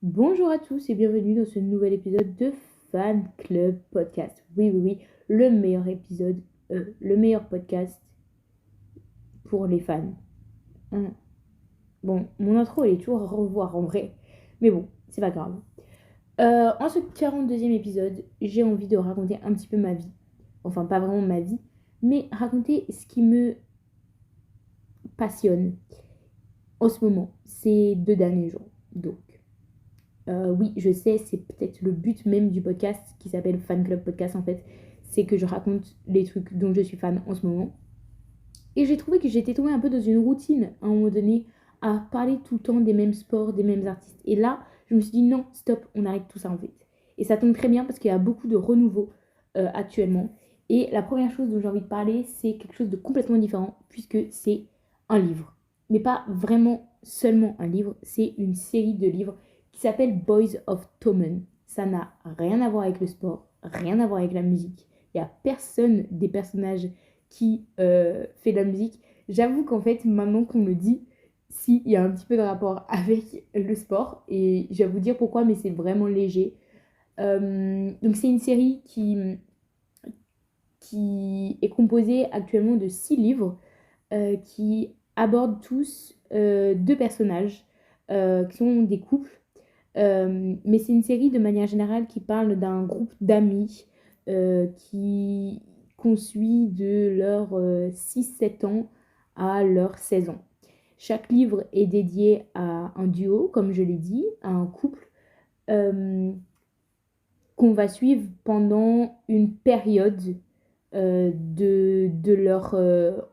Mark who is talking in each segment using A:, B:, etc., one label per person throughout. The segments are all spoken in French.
A: Bonjour à tous et bienvenue dans ce nouvel épisode de Fan Club Podcast. Oui, oui, oui, le meilleur épisode, le meilleur podcast pour les fans. Hein. Bon, mon intro elle est toujours à revoir en vrai, mais bon, c'est pas grave. En ce 42e épisode, j'ai envie de raconter un petit peu ma vie. Enfin, pas vraiment ma vie, mais raconter ce qui me passionne en ce moment, ces 2 derniers jours. Donc, oui, je sais, c'est peut-être le but même du podcast qui s'appelle Fan Club Podcast en fait. C'est que je raconte les trucs dont je suis fan en ce moment. Et j'ai trouvé que j'étais tombée un peu dans une routine à un moment donné à parler tout le temps des mêmes sports, des mêmes artistes. Et là, je me suis dit non, stop, on arrête tout ça en fait. Et ça tombe très bien parce qu'il y a beaucoup de renouveau actuellement. Et la première chose dont j'ai envie de parler, c'est quelque chose de complètement différent puisque c'est un livre. Mais pas vraiment seulement un livre, c'est une série de livres qui s'appelle Boys of Tommen. Ça n'a rien à voir avec le sport, rien à voir avec la musique. Il n'y a personne des personnages qui fait de la musique. J'avoue qu'en fait, maintenant qu'on me dit, si, il y a un petit peu de rapport avec le sport. Et je vais vous dire pourquoi, mais c'est vraiment léger. Donc c'est une série qui est composée actuellement de 6 livres qui abordent tous 2 personnages qui sont des couples. Mais c'est une série de manière générale qui parle d'un groupe d'amis qu'on suit de leurs 6-7 ans à leurs 16 ans. Chaque livre est dédié à un duo, comme je l'ai dit, à un couple euh, qu'on va suivre pendant une période de leur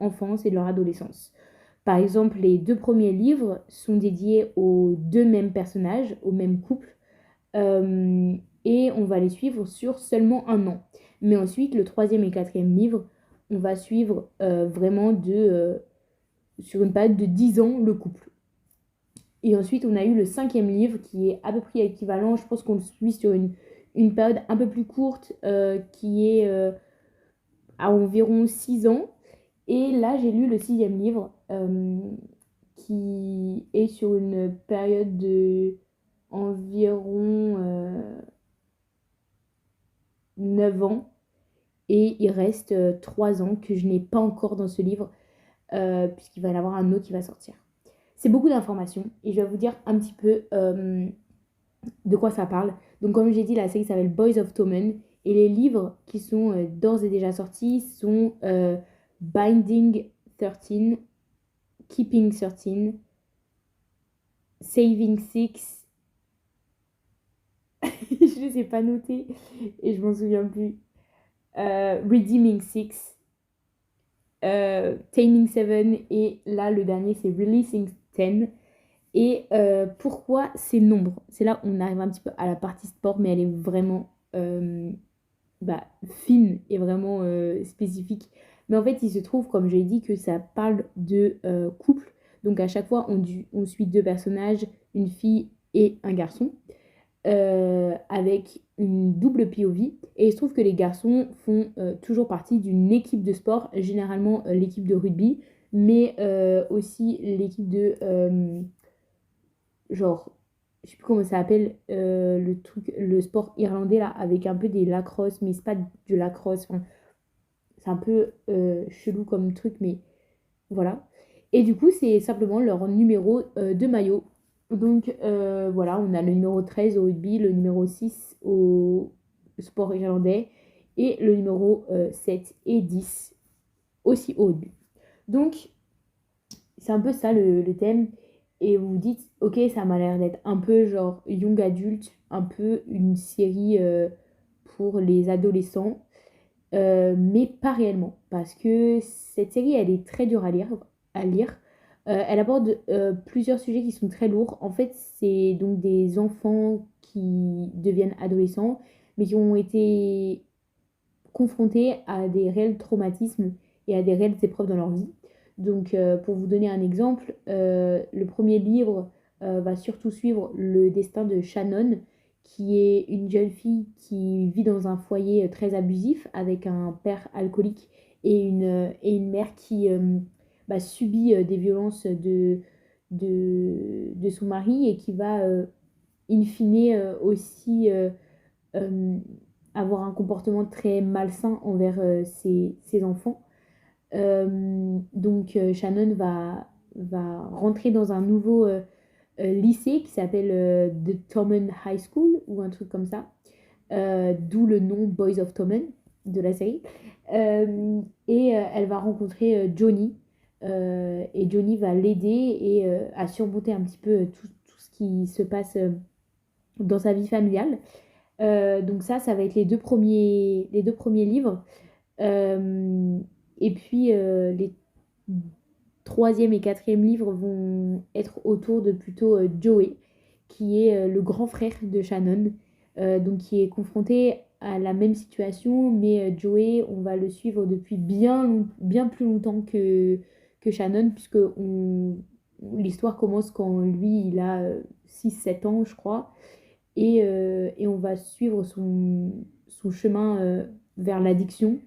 A: enfance et de leur adolescence. Par exemple, les 2 premiers livres sont dédiés aux 2 mêmes personnages, au même couple, euh, et on va les suivre sur seulement un an. Mais ensuite, le troisième et quatrième livre, on va suivre vraiment sur une période de 10 ans le couple. Et ensuite, on a eu le cinquième livre qui est à peu près équivalent. Je pense qu'on le suit sur une période un peu plus courte qui est à environ 6 ans. Et là, j'ai lu le sixième livre qui est sur une période de environ 9 ans. Et il reste 3 ans que je n'ai pas encore dans ce livre, puisqu'il va y en avoir un autre qui va sortir. C'est beaucoup d'informations et je vais vous dire un petit peu de quoi ça parle. Donc, comme j'ai dit, la série s'appelle Boys of Tommen et les livres qui sont d'ores et déjà sortis sont Binding 13, Keeping 13, Saving Six, je ne les ai pas notés et je m'en souviens plus, Redeeming Six, Taming Seven et là le dernier c'est Releasing 10. Et pourquoi ces nombres? C'est là où on arrive un petit peu à la partie sport, mais elle est vraiment fine et vraiment spécifique. Mais en fait, il se trouve, comme j'ai dit, que ça parle de couple. Donc à chaque fois, on suit 2 personnages, une fille et un garçon, avec une double POV. Et il se trouve que les garçons font toujours partie d'une équipe de sport, généralement l'équipe de rugby, mais aussi l'équipe de genre, je sais plus comment ça s'appelle, le truc, le sport irlandais là, avec un peu des lacrosse, mais c'est pas du lacrosse, enfin, c'est un peu chelou comme truc, mais voilà. Et du coup, c'est simplement leur numéro de maillot. Donc voilà, on a le numéro 13 au rugby, le numéro 6 au sport irlandais et le numéro 7 et 10 aussi au rugby. Donc, c'est un peu ça le thème. Et vous vous dites, ok, ça m'a l'air d'être un peu genre young adulte, un peu une série pour les adolescents, mais pas réellement. Parce que cette série, elle est très dure à lire. Elle aborde plusieurs sujets qui sont très lourds. En fait, c'est donc des enfants qui deviennent adolescents, mais qui ont été confrontés à des réels traumatismes et à des réelles épreuves dans leur vie. Donc, pour vous donner un exemple, le premier livre va surtout suivre le destin de Shannon, qui est une jeune fille qui vit dans un foyer très abusif avec un père alcoolique et une mère qui subit des violences de son mari et qui va in fine aussi euh, avoir un comportement très malsain envers ses enfants. Donc Shannon va rentrer dans un nouveau lycée qui s'appelle The Tommen High School ou un truc comme ça, d'où le nom Boys of Tommen de la série. Elle va rencontrer Johnny et Johnny va l'aider et à surmonter un petit peu tout ce qui se passe dans sa vie familiale. Donc ça va être les deux premiers livres. Euh, et puis les troisième et quatrième livres vont être autour de plutôt Joey, qui est le grand frère de Shannon, donc qui est confronté à la même situation, mais Joey, on va le suivre depuis bien plus longtemps que Shannon, puisque l'histoire commence quand lui, il a 6-7 ans, je crois, et on va suivre son chemin vers l'addiction.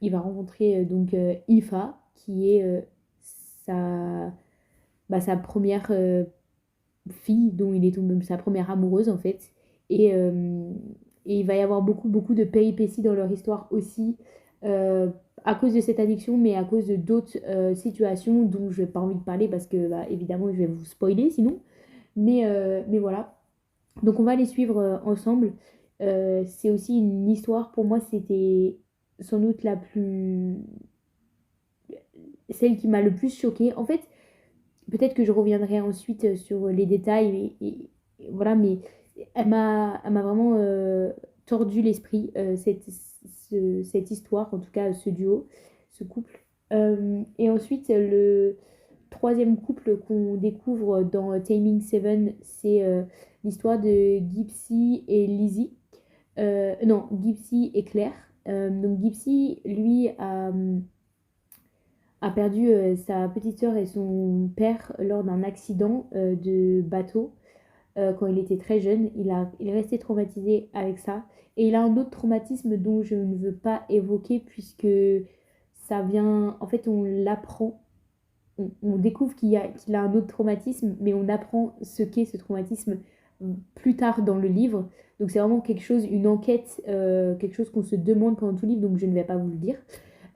A: Il va rencontrer donc Ifa, qui est sa, sa première fille, dont il est tombé, sa première amoureuse en fait. Et, euh, et il va y avoir beaucoup de péripéties dans leur histoire aussi, euh, à cause de cette addiction, mais à cause de d'autres situations dont je n'ai pas envie de parler parce que bah, évidemment je vais vous spoiler sinon. Mais voilà. Donc on va les suivre ensemble. C'est aussi une histoire, pour moi, c'était sans doute celle qui m'a le plus choquée. En fait, peut-être que je reviendrai ensuite sur les détails, et voilà, mais elle m'a vraiment tordu l'esprit, cette histoire, en tout cas ce duo, ce couple. Et ensuite, le troisième couple qu'on découvre dans Taming Seven, c'est l'histoire de Gypsy et Lizzie. Non, Gypsy et Claire. Donc Gypsy, lui, a perdu sa petite sœur et son père lors d'un accident de bateau quand il était très jeune. Il est resté traumatisé avec ça. Et il a un autre traumatisme dont je ne veux pas évoquer puisque ça vient... En fait, on l'apprend. On découvre qu'il a un autre traumatisme, mais on apprend ce qu'est ce traumatisme plus tard dans le livre. Donc c'est vraiment quelque chose, une enquête, quelque chose qu'on se demande pendant tout le livre, donc je ne vais pas vous le dire.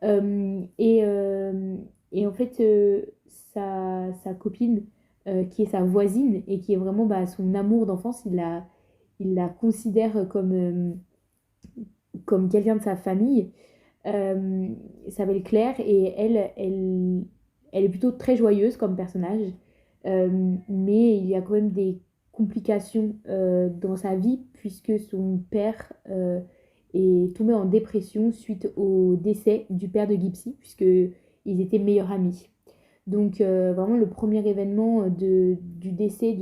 A: Euh, et, euh, et en fait, sa copine, qui est sa voisine et qui est vraiment bah, son amour d'enfance, il la considère comme quelqu'un de sa famille. Elle s'appelle Claire et elle est plutôt très joyeuse comme personnage. Mais il y a quand même des complications dans sa vie puisque son père est tombé en dépression suite au décès du père de Gypsy, puisque ils étaient meilleurs amis. Donc vraiment le premier événement du décès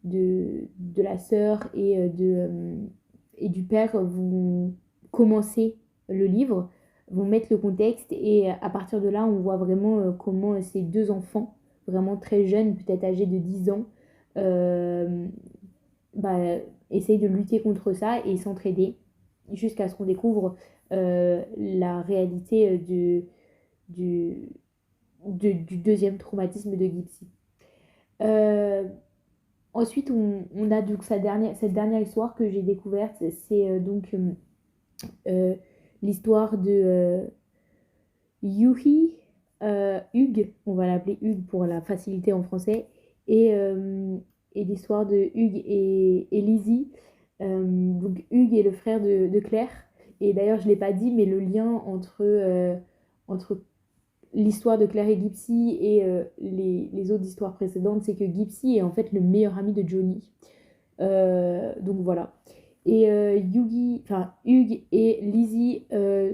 A: de la sœur et du père vont commencer le livre, vont mettre le contexte et à partir de là on voit vraiment comment ces deux enfants, vraiment très jeunes, peut-être âgés de 10 ans, euh, bah, essayent de lutter contre ça et s'entraider jusqu'à ce qu'on découvre la réalité du, du deuxième traumatisme de Gypsy. Euh, Ensuite, on a donc cette dernière histoire que j'ai découverte, c'est l'histoire de Yuhi, Hugues, on va l'appeler Hugues pour la facilité en français, et, euh, et l'histoire de Hugues et Lizzie. Donc Hugues est le frère de Claire, et d'ailleurs je ne l'ai pas dit, mais le lien entre l'histoire de Claire et Gypsy et les autres histoires précédentes, c'est que Gypsy est en fait le meilleur ami de Johnny. Donc voilà. Et Hugues et Lizzie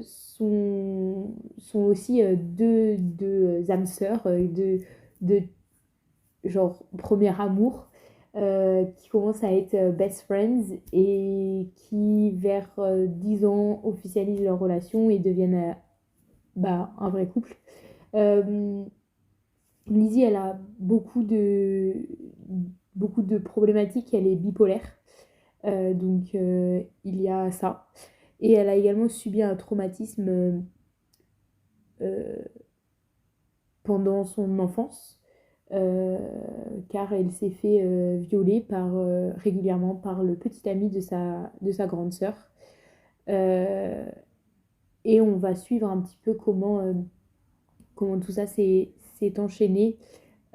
A: sont aussi deux âmes sœurs, de genre premier amour, qui commencent à être best friends et qui, vers 10 ans, officialisent leur relation et deviennent bah, un vrai couple. Euh, Lizzie, elle a beaucoup de problématiques. Elle est bipolaire. Donc, il y a ça. Et elle a également subi un traumatisme euh, pendant son enfance. euh, car elle s'est fait violer régulièrement par le petit ami de sa grande sœur. Euh, et on va suivre un petit peu comment tout ça s'est enchaîné.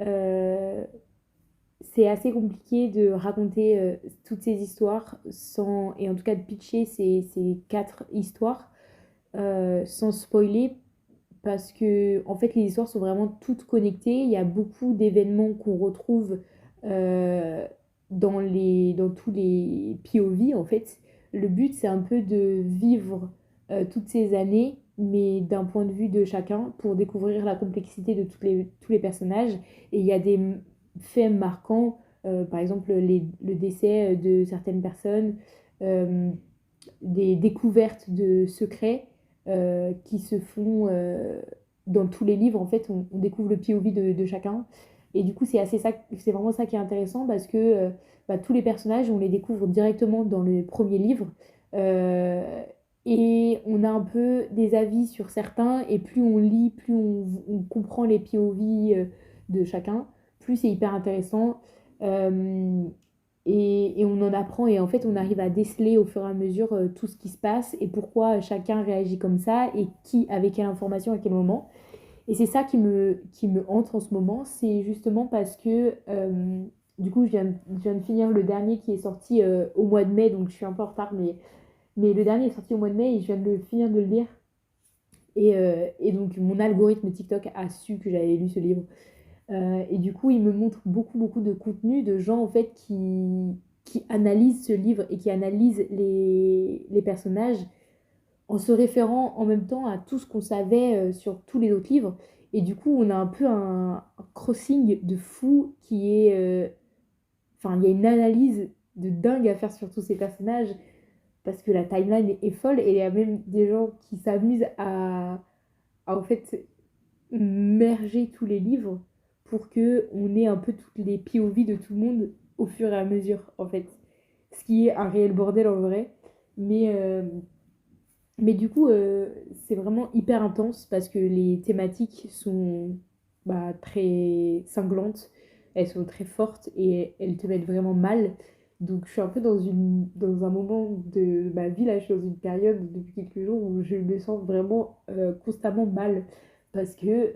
A: Euh, c'est assez compliqué de raconter toutes ces histoires et en tout cas de pitcher ces quatre histoires sans spoiler parce que en fait les histoires sont vraiment toutes connectées. Il y a beaucoup d'événements qu'on retrouve euh, dans tous les POV en fait. Le but c'est un peu de vivre toutes ces années, mais d'un point de vue de chacun pour découvrir la complexité de tous les personnages. Et il y a des faits marquants, par exemple le décès de certaines personnes, euh, des découvertes de secrets qui se font dans tous les livres. En fait, on découvre le POV de chacun. Et du coup, c'est vraiment ça qui est intéressant parce que tous les personnages, on les découvre directement dans le premier livre. Euh, et on a un peu des avis sur certains. Et plus on lit, plus on comprend les POV de chacun, plus c'est hyper intéressant. Euh, et on en apprend et en fait on arrive à déceler au fur et à mesure tout ce qui se passe et pourquoi chacun réagit comme ça et qui, avec quelle information, à quel moment. Et c'est ça qui me hante en ce moment, c'est justement parce que du coup je viens de finir le dernier qui est sorti au mois de mai, donc je suis un peu en retard, mais le dernier est sorti au mois de mai et je viens de finir de le lire. Et donc mon algorithme TikTok a su que j'avais lu ce livre. Et du coup, il me montre beaucoup de contenu de gens en fait qui analysent ce livre et qui analysent les personnages en se référant en même temps à tout ce qu'on savait sur tous les autres livres. Et du coup, on a un peu un crossing de fou qui est... Enfin, il y a une analyse de dingue à faire sur tous ces personnages parce que la timeline est folle et il y a même des gens qui s'amusent à en fait merger tous les livres pour que on ait un peu toutes les POV de tout le monde au fur et à mesure, en fait. Ce qui est un réel bordel en vrai. Mais, euh, mais du coup, c'est vraiment hyper intense parce que les thématiques sont très cinglantes, elles sont très fortes et elles te mettent vraiment mal. Donc je suis un peu dans un moment de ma vie, là je suis dans une période depuis quelques jours où je me sens vraiment constamment mal parce que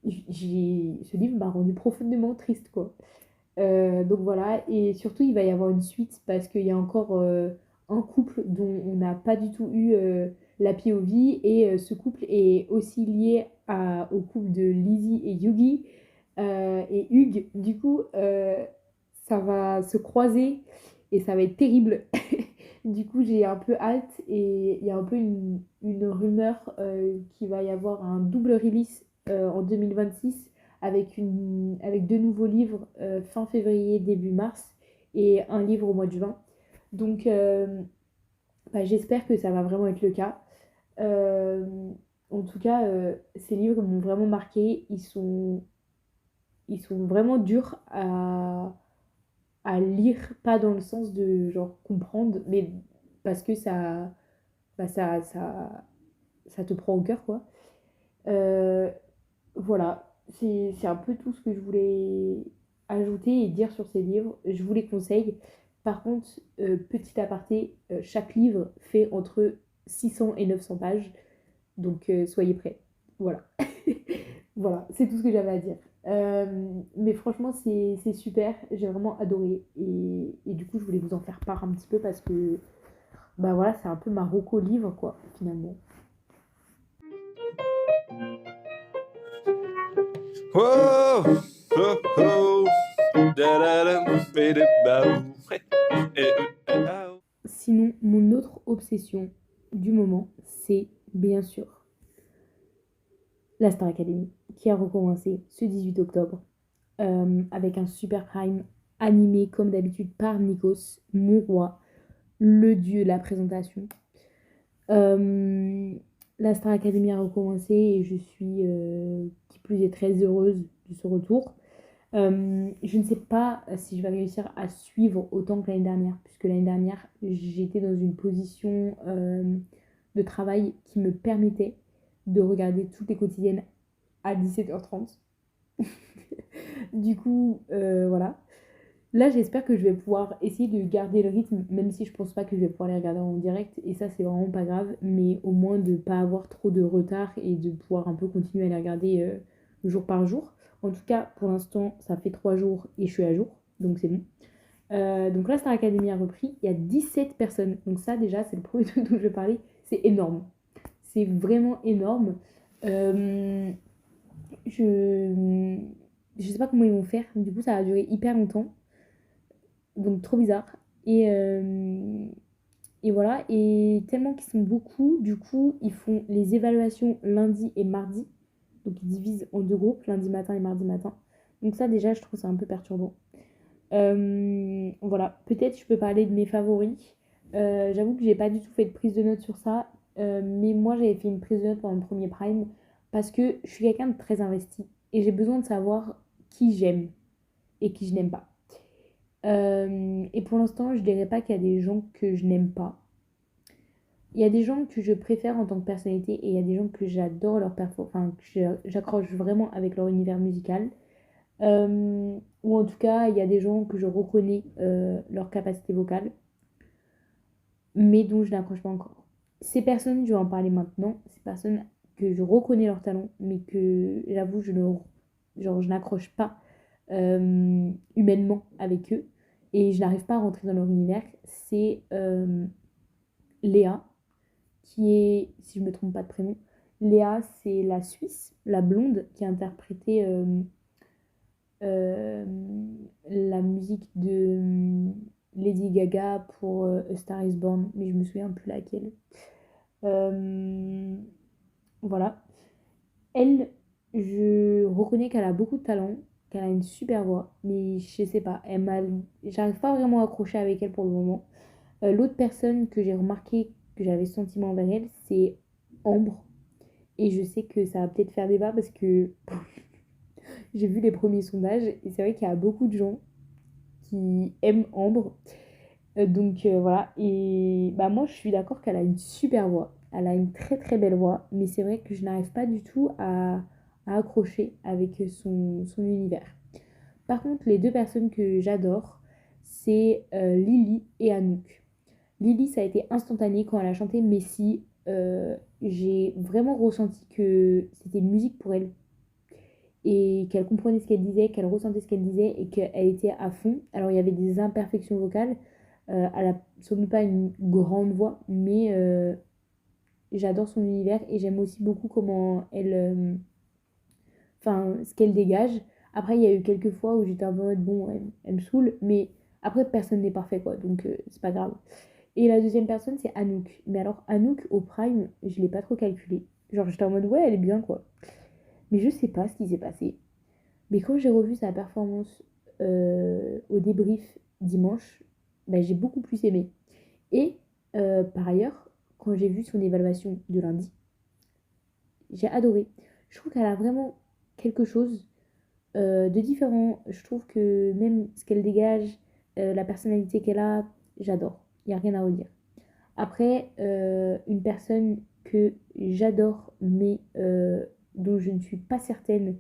A: ce livre m'a rendu profondément triste quoi. Donc voilà, et surtout il va y avoir une suite parce qu'il y a encore un couple dont on n'a pas du tout eu la POV et ce couple est aussi lié au couple de Lizzie et Yugi et Hugues. Du coup, ça va se croiser et ça va être terrible. Du coup, j'ai un peu hâte et il y a un peu une rumeur qu'il va y avoir un double release en 2026 avec deux nouveaux livres fin février, début mars et un livre au mois de juin. Donc, j'espère que ça va vraiment être le cas. Euh, En tout cas, ces livres m'ont vraiment marqué. Ils sont vraiment durs à lire, pas dans le sens de genre comprendre, mais parce que bah, ça, ça, ça te prend au cœur, quoi. Euh, voilà, c'est un peu tout ce que je voulais ajouter et dire sur ces livres. Je vous les conseille. Par contre, petit aparté, chaque livre fait entre 600 et 900 pages, donc soyez prêts. Voilà. Voilà, c'est tout ce que j'avais à dire. Mais franchement, c'est super, j'ai vraiment adoré. Et du coup, je voulais vous en faire part un petit peu parce que, bah voilà, c'est un peu ma reco livre, quoi, finalement.
B: Whoa, oh, oh, da-da-dum, bidi-bow.
A: Sinon, mon autre obsession du moment, c'est bien sûr la Star Academy, qui a recommencé ce 18 octobre avec un super prime animé comme d'habitude par Nikos, mon roi, le dieu de la présentation. Euh, la Star Academy a recommencé et je suis, qui plus est, très heureuse de ce retour. Je ne sais pas si je vais réussir à suivre autant que l'année dernière, puisque l'année dernière, j'étais dans une position de travail qui me permettait de regarder toutes les quotidiennes à 17h30. Du coup, voilà. Là, j'espère que je vais pouvoir essayer de garder le rythme, même si je pense pas que je vais pouvoir les regarder en direct. Et ça, c'est vraiment pas grave. Mais au moins de pas avoir trop de retard et de pouvoir un peu continuer à les regarder jour par jour. En tout cas, pour l'instant, ça fait 3 jours et je suis à jour. Donc c'est bon. Donc là, Star Academy a repris. Il y a 17 personnes. Donc ça, déjà, c'est le premier truc dont je vais parler. C'est énorme. C'est vraiment énorme. Euh, je... je sais pas comment ils vont faire. Du coup, ça va durer hyper longtemps. Donc trop bizarre. Et voilà. Et tellement qu'ils sont beaucoup, du coup, ils font les évaluations lundi et mardi. Donc ils divisent en deux groupes, lundi matin et mardi matin. Donc ça, déjà, je trouve ça un peu perturbant. Voilà, peut-être je peux parler de mes favoris. J'avoue que j'ai pas du tout fait de prise de notes sur ça, mais moi j'avais fait une prise de notes pendant le premier Prime parce que je suis quelqu'un de très investi et j'ai besoin de savoir qui j'aime et qui je n'aime pas. Et pour l'instant, je dirais pas qu'il y a des gens que je n'aime pas. Il y a des gens que je préfère en tant que personnalité et il y a des gens que j'adore leur performance, enfin que j'accroche vraiment avec leur univers musical. Ou en tout cas, il y a des gens que je reconnais leur capacité vocale, mais dont je n'accroche pas encore. Ces personnes, je vais en parler maintenant, ces personnes que je reconnais leur talent, mais que j'avoue, genre, je n'accroche pas humainement avec eux, et je n'arrive pas à rentrer dans leur univers, c'est Léa, qui est, si je ne me trompe pas de prénom, Léa, c'est la Suisse, la blonde, qui a interprété euh, la musique de Lady Gaga pour A Star Is Born, mais je me souviens plus laquelle. Euh, voilà. Elle, je reconnais qu'elle a beaucoup de talent, qu'elle a une super voix, mais je sais pas, j'arrive pas vraiment à accrocher avec elle pour le moment. L'autre personne que j'ai remarqué que j'avais sentiment envers elle, c'est Ambre. Et je sais que ça va peut-être faire débat parce que j'ai vu les premiers sondages et c'est vrai qu'il y a beaucoup de gens qui aime Ambre. Donc voilà, et bah moi je suis d'accord qu'elle a une super voix, elle a une très très belle voix, mais c'est vrai que je n'arrive pas du tout à accrocher avec son univers. Par contre, les deux personnes que j'adore, c'est Lily et Anouk. Lily, ça a été instantané quand elle a chanté Messi. J'ai vraiment ressenti que c'était une musique pour elle et qu'elle comprenait ce qu'elle disait, qu'elle ressentait ce qu'elle disait et qu'elle était à fond. Alors il y avait des imperfections vocales, elle a sans doute pas une grande voix, mais j'adore son univers et j'aime aussi beaucoup comment elle, enfin ce qu'elle dégage. Après il y a eu quelques fois où j'étais en mode bon, elle me saoule, mais après personne n'est parfait quoi, donc c'est pas grave. Et la deuxième personne c'est Anouk. Mais alors Anouk au Prime, je l'ai pas trop calculé. Genre j'étais en mode ouais elle est bien quoi. Mais je sais pas ce qui s'est passé. Mais quand j'ai revu sa performance au débrief dimanche, bah, j'ai beaucoup plus aimé. Et par ailleurs, quand j'ai vu son évaluation de lundi, j'ai adoré. Je trouve qu'elle a vraiment quelque chose de différent. Je trouve que même ce qu'elle dégage, la personnalité qu'elle a, j'adore. Il n'y a rien à redire. Après, une personne que j'adore, mais dont je ne suis pas certaine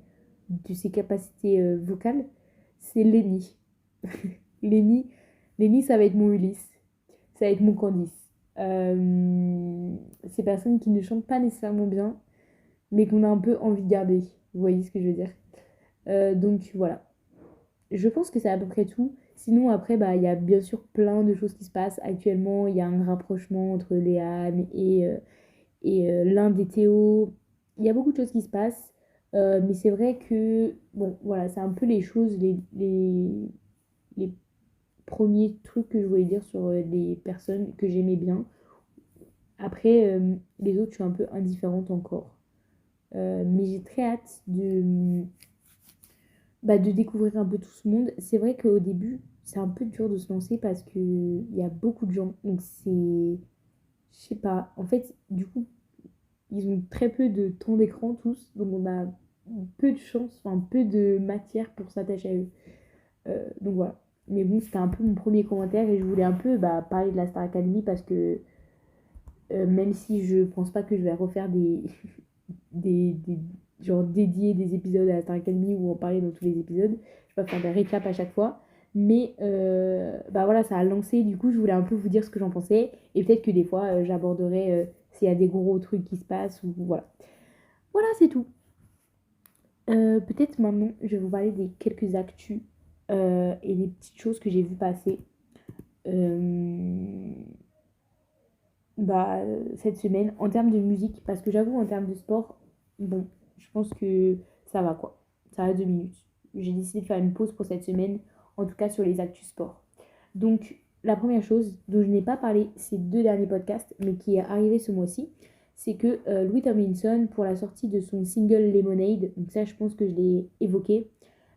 A: de ses capacités vocales, c'est Lenny. Lenny, Lenny, ça va être mon Ulysse, ça va être mon Candice. Ces personnes qui ne chantent pas nécessairement bien, mais qu'on a un peu envie de garder. Vous voyez ce que je veux dire? Donc voilà. Je pense que c'est à peu près tout. Sinon, après, bah, il y a bien sûr plein de choses qui se passent. Actuellement, il y a un rapprochement entre Léane et l'un des Théo. Il y a beaucoup de choses qui se passent. Mais c'est vrai que, bon, voilà, c'est un peu les choses, les premiers trucs que je voulais dire sur les personnes que j'aimais bien. Après, les autres, je suis un peu indifférente encore. Mais j'ai très hâte de découvrir un peu tout ce monde. C'est vrai qu'au début, c'est un peu dur de se lancer parce qu'il y a beaucoup de gens. Donc c'est... Je sais pas. En fait, du coup, ils ont très peu de temps d'écran tous. Donc on a peu de chance, enfin peu de matière pour s'attacher à eux. Donc voilà. Mais bon, c'était un peu mon premier commentaire et je voulais un peu parler de la Star Academy parce que même si je pense pas que je vais refaire des, genre dédier des épisodes à Star Academy ou en parler dans tous les épisodes. Je vais pas faire des récaps à chaque fois. Mais bah voilà, ça a lancé. Du coup, je voulais un peu vous dire ce que j'en pensais. Et peut-être que des fois, j'aborderai s'il y a des gros trucs qui se passent. Ou voilà. Voilà, c'est tout. Peut-être maintenant, je vais vous parler des quelques actus et des petites choses que j'ai vues passer euh, cette semaine en termes de musique. Parce que j'avoue, en termes de sport, bon, je pense que ça va quoi. Ça va 2 minutes. J'ai décidé de faire une pause pour cette semaine, en tout cas sur les actus sport. Donc, la première chose dont je n'ai pas parlé ces 2 derniers podcasts, mais qui est arrivé ce mois-ci, c'est que Louis Tomlinson, pour la sortie de son single Lemonade, donc ça je pense que je l'ai évoqué,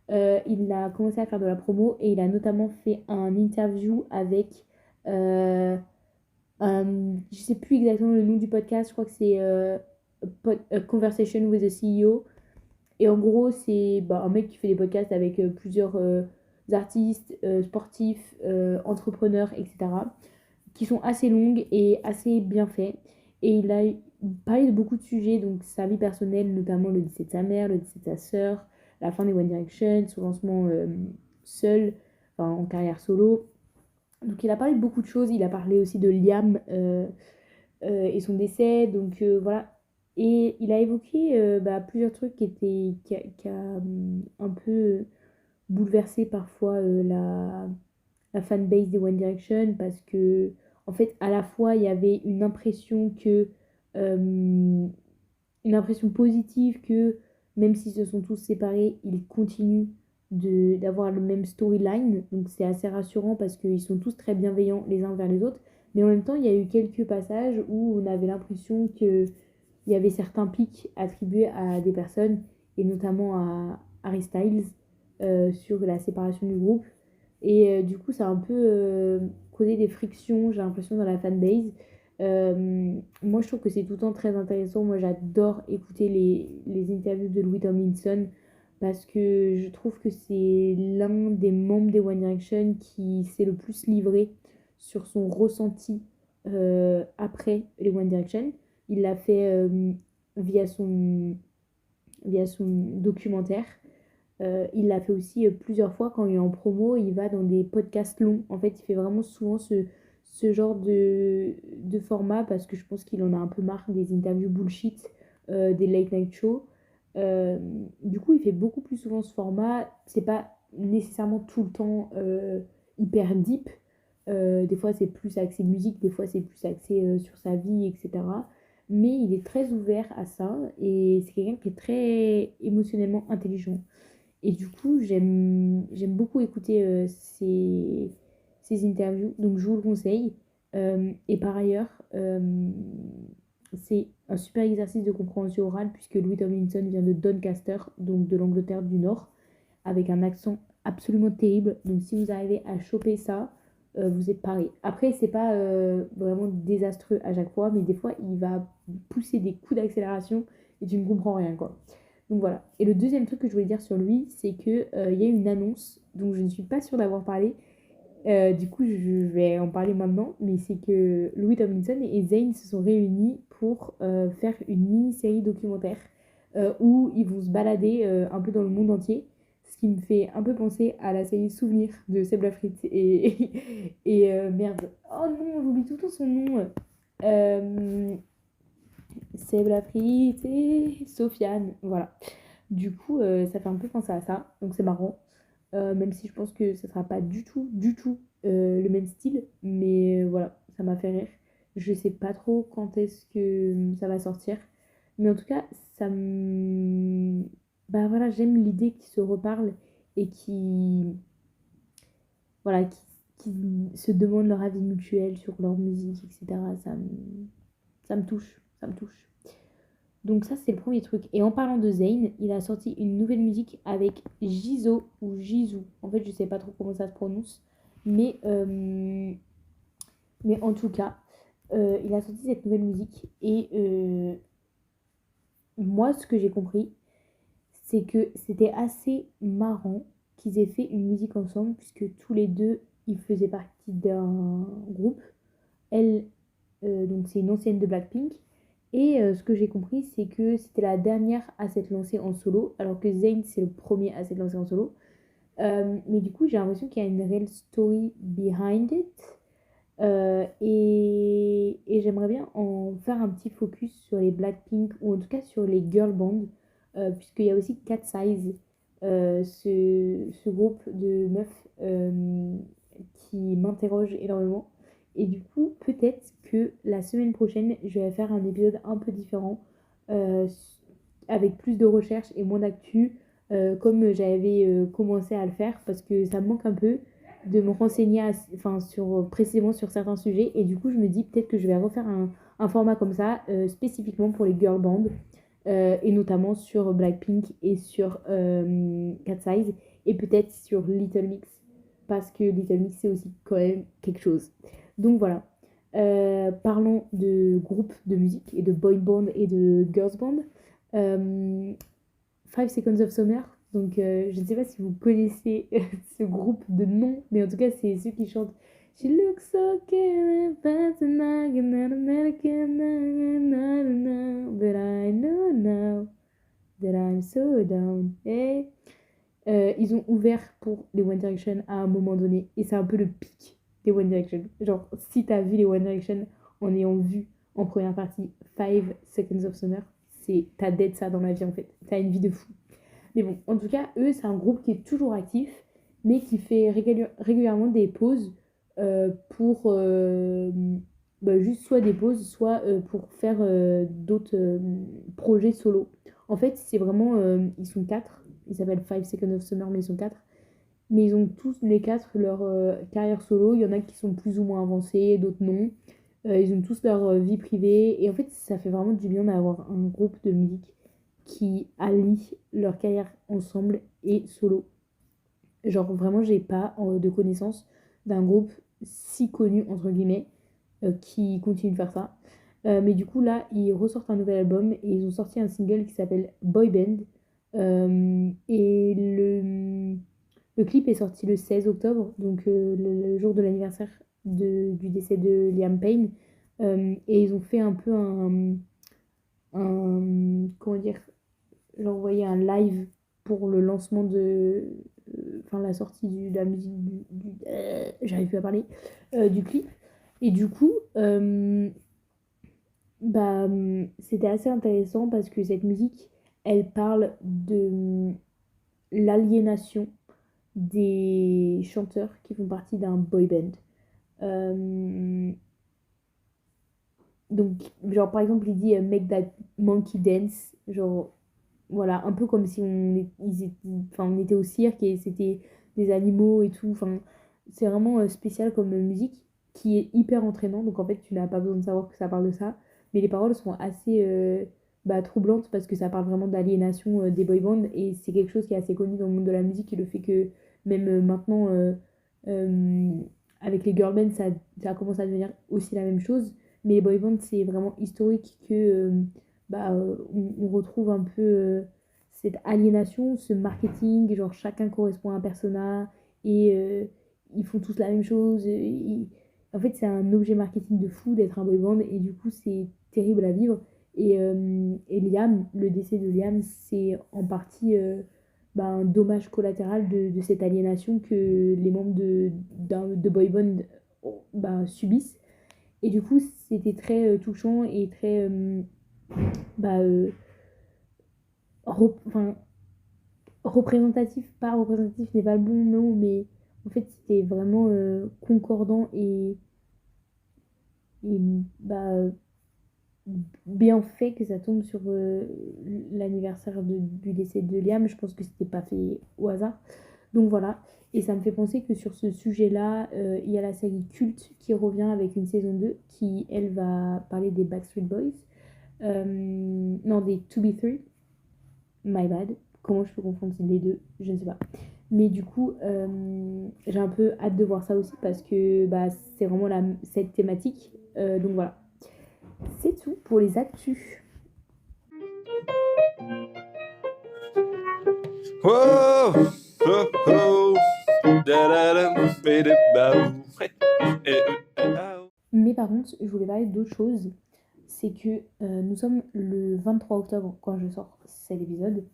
A: il a commencé à faire de la promo et il a notamment fait un interview avec, je sais plus exactement le nom du podcast, je crois que c'est A Conversation with the CEO. Et en gros, c'est bah, un mec qui fait des podcasts avec plusieurs artistes, sportifs, entrepreneurs, etc., qui sont assez longues et assez bien faits. Et il a parlé de beaucoup de sujets, donc sa vie personnelle, notamment le décès de sa mère, le décès de sa sœur, la fin des One Direction, son lancement seul, enfin, en carrière solo. Donc il a parlé de beaucoup de choses, il a parlé aussi de Liam et son décès, donc voilà. Et il a évoqué plusieurs trucs qui a un peu bouleversé parfois la fanbase des One Direction parce que en fait à la fois il y avait une impression positive que même s'ils se sont tous séparés, ils continuent d'avoir le même storyline. Donc c'est assez rassurant parce qu'ils sont tous très bienveillants les uns vers les autres. Mais en même temps, il y a eu quelques passages où on avait l'impression qu'il y avait certains pics attribués à des personnes, et notamment à Harry Styles, sur la séparation du groupe. Et du coup, ça a un peu causé des frictions, j'ai l'impression, dans la fanbase. Moi, je trouve que c'est tout le temps très intéressant. Moi, j'adore écouter les interviews de Louis Tomlinson parce que je trouve que c'est l'un des membres des One Direction qui s'est le plus livré sur son ressenti après les One Direction. Il l'a fait via son, via son documentaire. Il l'a fait aussi plusieurs fois quand il est en promo, il va dans des podcasts longs. En fait, il fait vraiment souvent ce genre de format parce que je pense qu'il en a un peu marre des interviews bullshit, des late night shows. Euh, du coup, il fait beaucoup plus souvent ce format. C'est pas nécessairement tout le temps hyper deep. Des fois, c'est plus axé musique, des fois, c'est plus axé sur sa vie, etc. Mais il est très ouvert à ça et c'est quelqu'un qui est très émotionnellement intelligent. Et du coup, j'aime beaucoup écouter ces interviews, donc je vous le conseille. Et par ailleurs, c'est un super exercice de compréhension orale puisque Louis Tomlinson vient de Doncaster, donc de l'Angleterre du Nord, avec un accent absolument terrible. Donc si vous arrivez à choper ça, vous êtes paré. Après, c'est pas vraiment désastreux à chaque fois, mais des fois, il va pousser des coups d'accélération et tu ne comprends rien, quoi. Donc voilà. Et le deuxième truc que je voulais dire sur lui, c'est que il y a une annonce dont je ne suis pas sûre d'avoir parlé. Du coup, je vais en parler maintenant, mais c'est que Louis Tomlinson et Zayn se sont réunis pour faire une mini-série documentaire où ils vont se balader un peu dans le monde entier. Ce qui me fait un peu penser à la série Souvenir de Seb Lafrite et merde. Oh non, j'oublie tout le temps son nom. Euh, Seb Lafrite et Sofiane. Voilà. Du coup, ça fait un peu penser à ça, donc c'est marrant. Même si je pense que ce sera pas du tout le même style, mais voilà, ça m'a fait rire. Je sais pas trop quand est-ce que ça va sortir, mais en tout cas, bah voilà, j'aime l'idée qu'ils se reparlent et voilà, qui se demandent leur avis mutuel sur leur musique, etc. Ça me touche, ça me touche. Donc ça, c'est le premier truc. Et en parlant de Zayn, il a sorti une nouvelle musique avec Jizo ou Jizou. En fait, je sais pas trop comment ça se prononce. Mais, euh, mais en tout cas, il a sorti cette nouvelle musique. Et moi, ce que j'ai compris, c'est que c'était assez marrant qu'ils aient fait une musique ensemble, puisque tous les deux, ils faisaient partie d'un groupe. Elle, donc c'est une ancienne de Blackpink. Et ce que j'ai compris, c'est que c'était la dernière à s'être lancée en solo, alors que Zayn, c'est le premier à s'être lancé en solo. Mais du coup, j'ai l'impression qu'il y a une réelle story behind it. Et j'aimerais bien en faire un petit focus sur les Blackpink, ou en tout cas sur les girl bands, puisqu'il y a aussi Cat Size, ce groupe de meufs qui m'interroge énormément. Et du coup, peut-être que la semaine prochaine, je vais faire un épisode un peu différent, euh, avec plus de recherches et moins d'actu, comme j'avais commencé à le faire, parce que ça me manque un peu de me renseigner enfin, précisément sur certains sujets. Et du coup, je me dis peut-être que je vais refaire un format comme ça, spécifiquement pour les girl bands, et notamment sur Blackpink et sur Cat Size, et peut-être sur Little Mix, parce que Little Mix, c'est aussi quand même quelque chose. Donc voilà. Parlons de groupes de musique et de boy band et de girls band. Euh, 5 Seconds of Summer. Donc, je ne sais pas si vous connaissez ce groupe de nom, mais en tout cas, c'est ceux qui chantent She looks so good, but tonight, not American, I don't know, but I know now that I'm so down. Et ils ont ouvert pour les One Direction à un moment donné, et c'est un peu le pic des One Direction. Genre, si t'as vu les One Direction en ayant vu en première partie 5 Seconds of Summer, t'as d'être ça dans la vie en fait. T'as une vie de fou. Mais bon, en tout cas, eux, c'est un groupe qui est toujours actif, mais qui fait régulièrement des pauses pour juste soit des pauses, soit pour faire d'autres projets solo. En fait, c'est vraiment, ils sont quatre, ils s'appellent 5 Seconds of Summer, mais ils sont quatre. Mais ils ont tous les quatre leur carrière solo. Il y en a qui sont plus ou moins avancés, d'autres non. Ils ont tous leur vie privée. Et en fait, ça fait vraiment du bien d'avoir un groupe de musique qui allient leur carrière ensemble et solo. Genre vraiment, j'ai pas de connaissance d'un groupe si connu, entre guillemets, qui continue de faire ça. Mais du coup, là, ils ressortent un nouvel album et ils ont sorti un single qui s'appelle Boy Band. Et le clip est sorti le 16 octobre, donc le jour de l'anniversaire du décès de Liam Payne. Et ils ont fait un peu comment dire, j'ai envoyé un live pour le lancement enfin la sortie de la musique j'arrive plus à parler, du clip. Et du coup, c'était assez intéressant parce que cette musique, elle parle de l'aliénation des chanteurs qui font partie d'un boy band. Euh, donc, genre, par exemple, il dit Make that monkey dance. Genre, voilà, un peu comme si enfin, on était au cirque et c'était des animaux et tout. Enfin, c'est vraiment spécial comme musique qui est hyper entraînant. Donc, en fait, tu n'as pas besoin de savoir que ça parle de ça. Mais les paroles sont assez troublantes parce que ça parle vraiment d'aliénation des boy bands. Et c'est quelque chose qui est assez connu dans le monde de la musique et le fait que même maintenant, euh, avec les girl bands, ça commence à devenir aussi la même chose. Mais les boy bands, c'est vraiment historique que on retrouve un peu cette aliénation, ce marketing, genre chacun correspond à un persona et ils font tous la même chose. En fait, c'est un objet marketing de fou d'être un boy band et du coup, c'est terrible à vivre. Et Liam, le décès de Liam, c'est en partie un dommage collatéral de cette aliénation que les membres de boy band subissent. Et du coup, c'était très touchant et très bah, euh, enfin, représentatif. Pas représentatif n'est pas le bon mot, mais en fait, c'était vraiment concordant et bien fait que ça tombe sur l'anniversaire du décès de Liam. Je pense que c'était pas fait au hasard. Donc voilà. Et ça me fait penser que sur ce sujet-là, il y a la série Culte qui revient avec une saison 2 qui, elle, va parler des Backstreet Boys. Non, des 2B3. My bad. Comment je peux confondre les deux? Je ne sais pas. Mais du coup, j'ai un peu hâte de voir ça aussi parce que c'est vraiment cette thématique. Donc voilà. C'est tout pour les actus.
B: Whoa, oh, oh, da-da-dum, bidi-bow. Hey, eh, oh.
A: Mais par contre, je voulais parler d'autre chose. c'est que nous sommes le 23 octobre quand je sors cet épisode.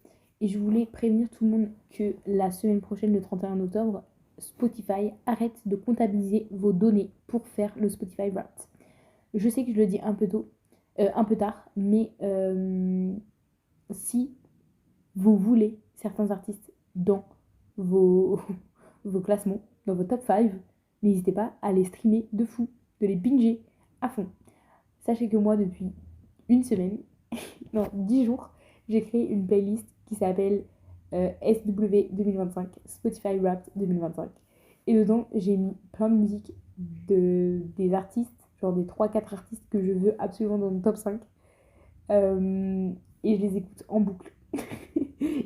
A: Et je voulais prévenir tout le monde que la semaine prochaine, le 31 octobre, Spotify arrête de comptabiliser vos données pour faire le Spotify Wrapped. Je sais que je le dis un peu tôt, un peu tard, mais si vous voulez certains artistes dans vos, vos classements, dans vos top 5, n'hésitez pas à les streamer de fou, de les binger à fond. Sachez que moi, depuis une semaine, non, 10 jours, j'ai créé une playlist qui s'appelle SW 2025, Spotify Wrapped 2025. Et dedans, j'ai mis plein de musiques des artistes, genre des 3-4 artistes que je veux absolument dans le top 5. Et je les écoute en boucle.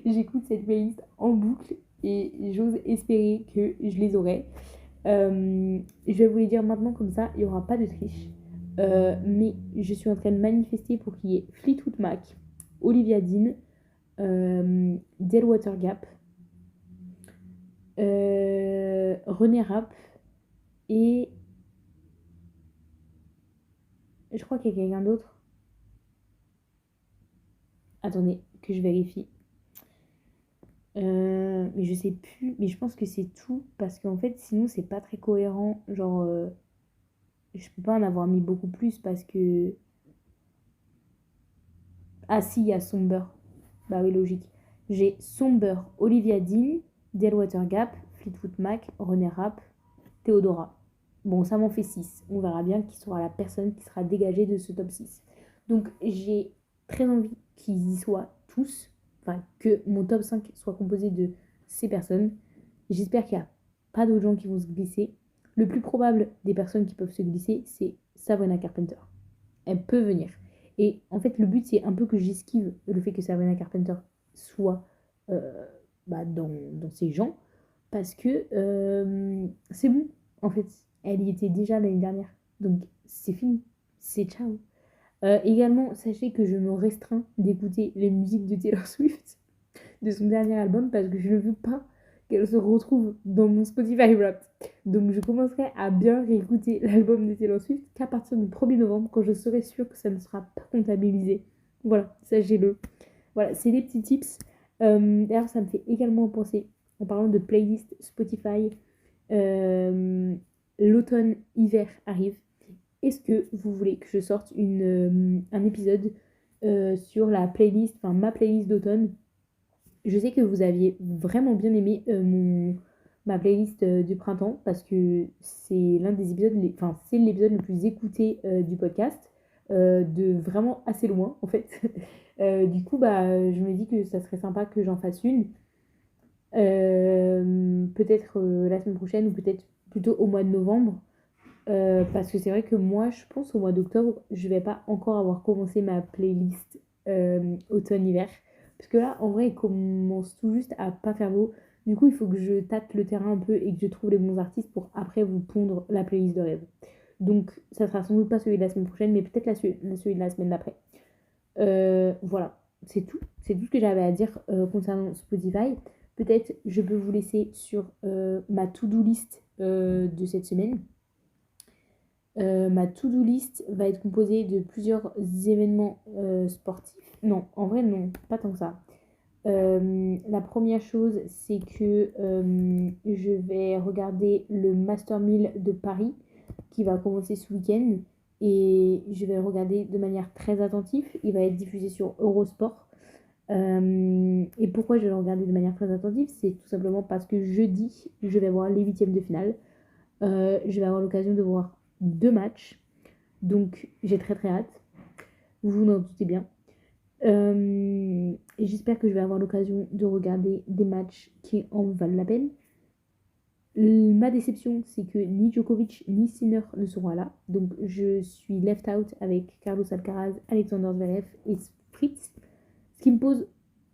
A: J'écoute cette playlist en boucle et j'ose espérer que je les aurai. Je vais vous les dire maintenant comme ça, il n'y aura pas de triche. Mais je suis en train de manifester pour qu'il y ait Fleetwood Mac, Olivia Dean, Delwater Gap, René Rapp et je crois qu'il y a quelqu'un d'autre. Attendez, que je vérifie. Mais je sais plus, mais je pense que c'est tout parce qu'en fait sinon c'est pas très cohérent, genre je peux pas en avoir mis beaucoup plus parce que ah si, il y a Somber, bah oui logique, j'ai Somber, Olivia Dean, Delwater Gap, Fleetwood Mac, René Rapp, Théodora. Bon, ça m'en fait 6. On verra bien qui sera la personne qui sera dégagée de ce top 6. Donc, j'ai très envie qu'ils y soient tous. Enfin, que mon top 5 soit composé de ces personnes. J'espère qu'il n'y a pas d'autres gens qui vont se glisser. Le plus probable des personnes qui peuvent se glisser, c'est Sabrina Carpenter. Elle peut venir. Et en fait, le but, c'est un peu que j'esquive le fait que Sabrina Carpenter soit dans ces gens. Parce que c'est bon, en fait. Elle y était déjà l'année dernière. Donc, c'est fini. C'est ciao. Également, sachez que je me restreins d'écouter les musiques de Taylor Swift de son dernier album parce que je ne veux pas qu'elle se retrouve dans mon Spotify Wrapped. Donc, je commencerai à bien réécouter l'album de Taylor Swift qu'à partir du 1er novembre quand je serai sûre que ça ne sera pas comptabilisé. Voilà, sachez-le. Voilà, c'est des petits tips. D'ailleurs, ça me fait également penser, en parlant de playlist Spotify, l'automne-hiver arrive. Est-ce que vous voulez que je sorte un épisode sur la playlist, enfin ma playlist d'automne? Je sais que vous aviez vraiment bien aimé ma playlist du printemps parce que c'est l'un des épisodes, enfin c'est l'épisode le plus écouté du podcast, de vraiment assez loin en fait. Du coup, bah, je me dis que ça serait sympa que j'en fasse une. Peut-être la semaine prochaine ou peut-être plutôt au mois de novembre. Parce que c'est vrai que moi, je pense au mois d'octobre, je vais pas encore avoir commencé ma playlist automne-hiver. Parce que là, en vrai, il commence tout juste à pas faire beau. Du coup, il faut que je tâte le terrain un peu et que je trouve les bons artistes pour après vous pondre la playlist de rêve. Donc, ça sera sans doute pas celui de la semaine prochaine, mais peut-être celui de la semaine d'après. Voilà, c'est tout. C'est tout ce que j'avais à dire concernant Spotify. Peut-être je peux vous laisser sur ma to-do list de cette semaine. Ma to-do list va être composée de plusieurs événements sportifs. Non, en vrai, non, pas tant que ça. La première chose, c'est que je vais regarder le Master 1000 de Paris qui va commencer ce week-end et je vais le regarder de manière très attentive. Il va être diffusé sur Eurosport. Et pourquoi je vais le regarder de manière très attentive? C'est tout simplement parce que jeudi, je vais voir les huitièmes de finale. Je vais avoir l'occasion de voir 2 matchs. Donc j'ai très très hâte. Vous vous en doutez bien. Et j'espère que je vais avoir l'occasion de regarder des matchs qui en valent la peine. Ma déception, c'est que ni Djokovic ni Sinner ne seront là. Donc je suis left out avec Carlos Alcaraz, Alexander Zverev et Fritz. Ce qui me pose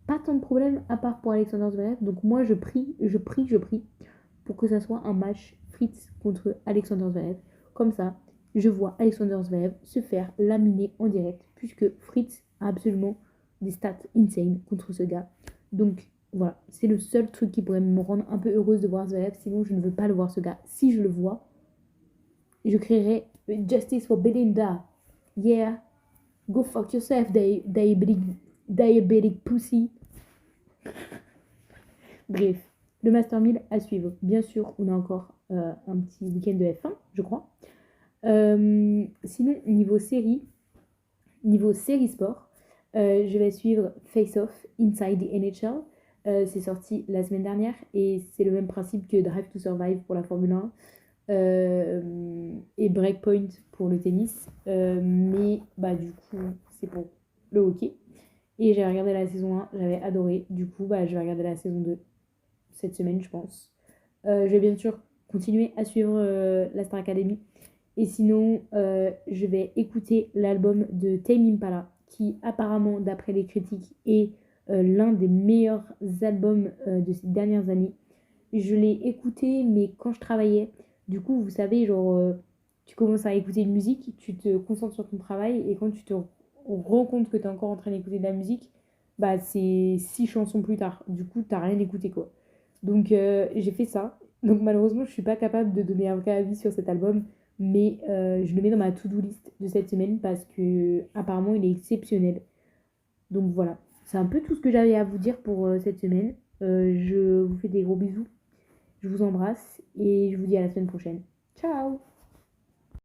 A: pas tant de problèmes à part pour Alexander Zverev. Donc moi je prie pour que ça soit un match Fritz contre Alexander Zverev. Comme ça, je vois Alexander Zverev se faire laminer en direct puisque Fritz a absolument des stats insane contre ce gars. Donc voilà, c'est le seul truc qui pourrait me rendre un peu heureuse de voir Zverev. Sinon, je ne veux pas le voir ce gars. Si je le vois, je crierai Justice for Belinda. Yeah. Go fuck yourself, diabetic pussy. Bref, le Master 1000 à suivre. Bien sûr, on a encore un petit week-end de F1, je crois. Sinon, niveau série sport, je vais suivre Face Off Inside the NHL. C'est sorti la semaine dernière et c'est le même principe que Drive to Survive pour la Formule 1 et Breakpoint pour le tennis. Mais bah, du coup, c'est pour le hockey. Et j'ai regardé la saison 1, j'avais adoré. Du coup, bah, je vais regarder la saison 2 cette semaine, je pense. Je vais bien sûr continuer à suivre la Star Academy. Et sinon, je vais écouter l'album de Tame Impala, qui apparemment, d'après les critiques, est l'un des meilleurs albums de ces dernières années. Je l'ai écouté, mais quand je travaillais, du coup, vous savez, genre, tu commences à écouter une musique, tu te concentres sur ton travail, et quand tu te rends compte que tu es encore en train d'écouter de la musique, bah, c'est 6 chansons plus tard. Du coup, t'as rien écouté, quoi. Donc, j'ai fait ça. Donc, malheureusement, je suis pas capable de donner un vrai avis sur cet album, mais je le mets dans ma to-do list de cette semaine parce que apparemment il est exceptionnel. Donc voilà, c'est un peu tout ce que j'avais à vous dire pour cette semaine. Je vous fais des gros bisous, je vous embrasse et je vous dis à la semaine prochaine. Ciao!